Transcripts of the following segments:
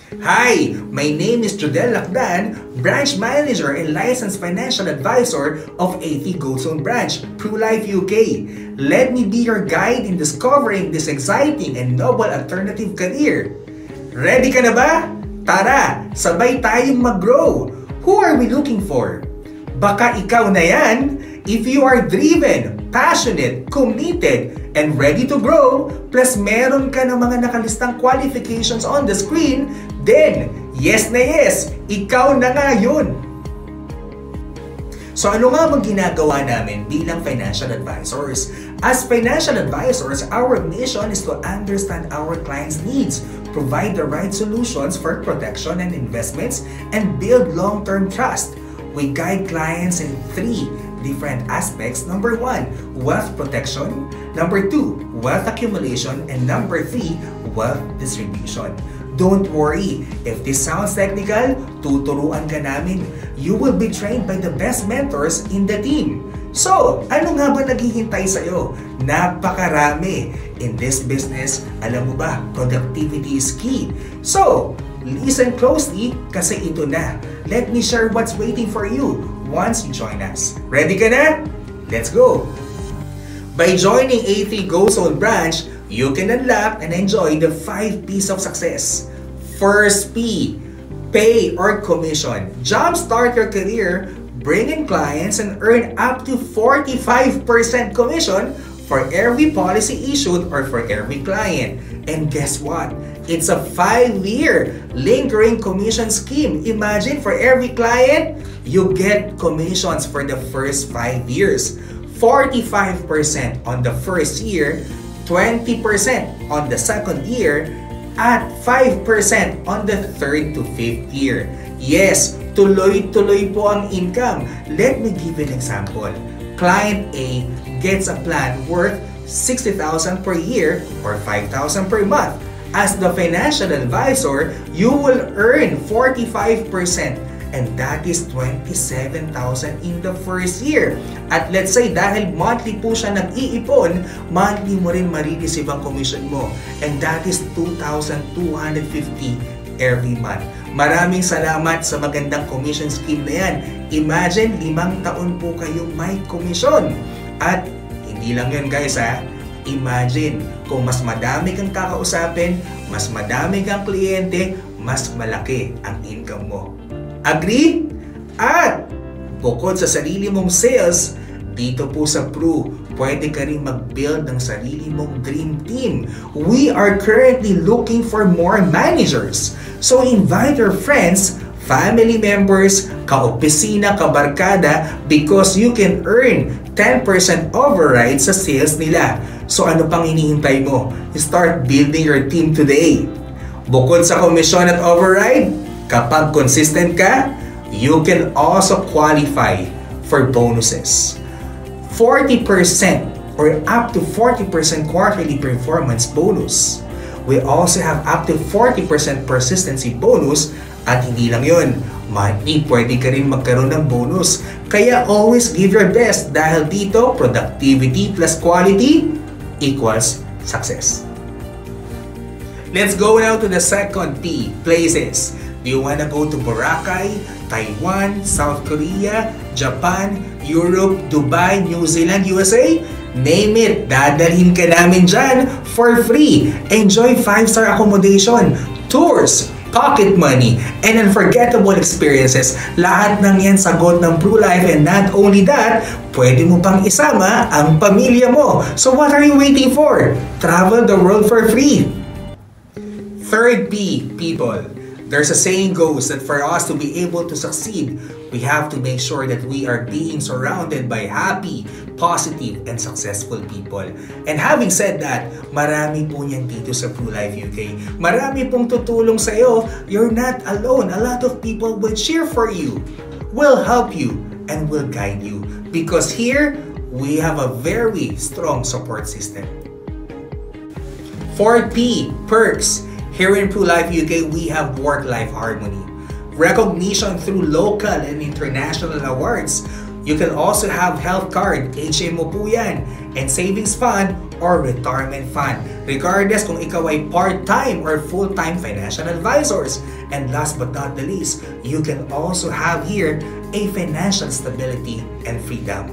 Hi, my name is Jodel Lacdan, Branch Manager and Licensed Financial Advisor of AT Goldstone Branch, PruLife UK. Let me be your guide in discovering this exciting and noble alternative career. Ready ka na ba? Tara, sabay tayong mag-grow! Who are we looking for? Baka ikaw na yan? If you are driven, passionate, committed, and ready to grow, plus meron ka ng mga nakalistang qualifications on the screen, then yes na yes, ikaw na nga yun! So ano nga bang ginagawa namin bilang financial advisors? As financial advisors, our mission is to understand our clients' needs, provide the right solutions for protection and investments, and build long-term trust. We guide clients in 3 different aspects. Number 1, wealth protection. Number 2, wealth accumulation. And number 3, wealth distribution. Don't worry, if this sounds technical, tuturuan ka namin. You will be trained by the best mentors in the team. So, ano nga ba naghihintay sa'yo? Napakarami. In this business, alam mo ba, productivity is key. So, listen closely kasi ito na. Let me share what's waiting for you once you join us. Ready ka na? Let's go! By joining AT Goldstone Branch, you can unlock and enjoy the 5 P's of success. First P, pay or commission. Jumpstart your career, bring in clients, and earn up to 45% commission for every policy issued or for every client. And guess what? It's a 5-year lingering commission scheme. Imagine, for every client, you get commissions for the first 5 years. 45% on the first year, 20% on the second year, at 5% on the 3rd to 5th year. Yes, tuloy-tuloy po ang income. Let me give you an example. Client A gets a plan worth 60,000 per year or 5,000 per month. As the financial advisor, you will earn 45%, and that is 27,000 in the first year. At let's say dahil monthly po siya nag-iipon, monthly mo rin marireceive ang commission mo, and that is 2,250 every month. Maraming salamat sa magandang commission scheme na yan. Imagine, 5 taon po kayong may commission. At hindi lang yun guys ha. Imagine, kung mas madami kang kakausapin, mas madami kang kliyente, mas malaki ang income mo. Agree? At bukod sa sarili mong sales, dito po sa Pru, pwede ka rin mag-build ng sarili mong dream team. We are currently looking for more managers. So invite your friends, family members, ka-opisina, kabarkada, because you can earn 10% override sa sales nila. So ano pang hinihintay mo? Start building your team today. Bukod sa komisyon at override, kapag consistent ka, you can also qualify for bonuses. 40% or up to 40% quarterly performance bonus. We also have up to 40% persistency bonus, at hindi lang yun, monthly pwede ka rin magkaroon ng bonus. Kaya always give your best dahil dito, productivity plus quality equals success. Let's go now to the second P, places. Do you wanna go to Boracay, Taiwan, South Korea, Japan, Europe, Dubai, New Zealand, USA? Name it, dadalhin ka namin dyan for free. Enjoy 5-star accommodation, tours, pocket money, and unforgettable experiences. Lahat ng yan sagot ng PruLife, and not only that, pwede mo pang isama ang pamilya mo. So what are you waiting for? Travel the world for free. Third P, people. There's a saying goes that for us to be able to succeed, we have to make sure that we are being surrounded by happy, positive, and successful people. And having said that, marami po niyan dito sa PruLife UK. Marami pong tutulong sa'yo. You're not alone. A lot of people will cheer for you, will help you, and will guide you. Because here, we have a very strong support system. Fourth P, perks. Here in PruLife UK, we have work-life harmony, recognition through local and international awards. You can also have health card, HMO po yan, and savings fund or retirement fund, regardless kung ikaw ay part-time or full-time financial advisors. And last but not the least, you can also have here a financial stability and freedom.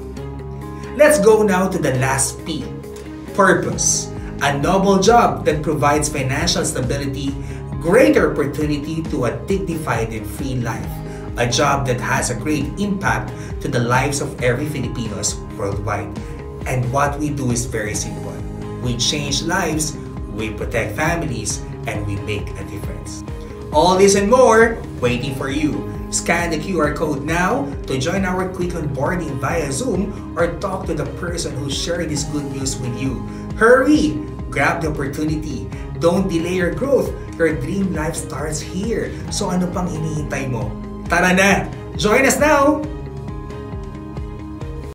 Let's go now to the last P, purpose. A noble job that provides financial stability, greater opportunity to a dignified and free life. A job that has a great impact to the lives of every Filipinos worldwide. And what we do is very simple. We change lives, we protect families, and we make a difference. All this and more waiting for you. Scan the QR code now to join our quick onboarding via Zoom or talk to the person who shared this good news with you. Hurry! Grab the opportunity. Don't delay your growth. Your dream life starts here. So ano pang hinihintay mo? Tara na! Join us now!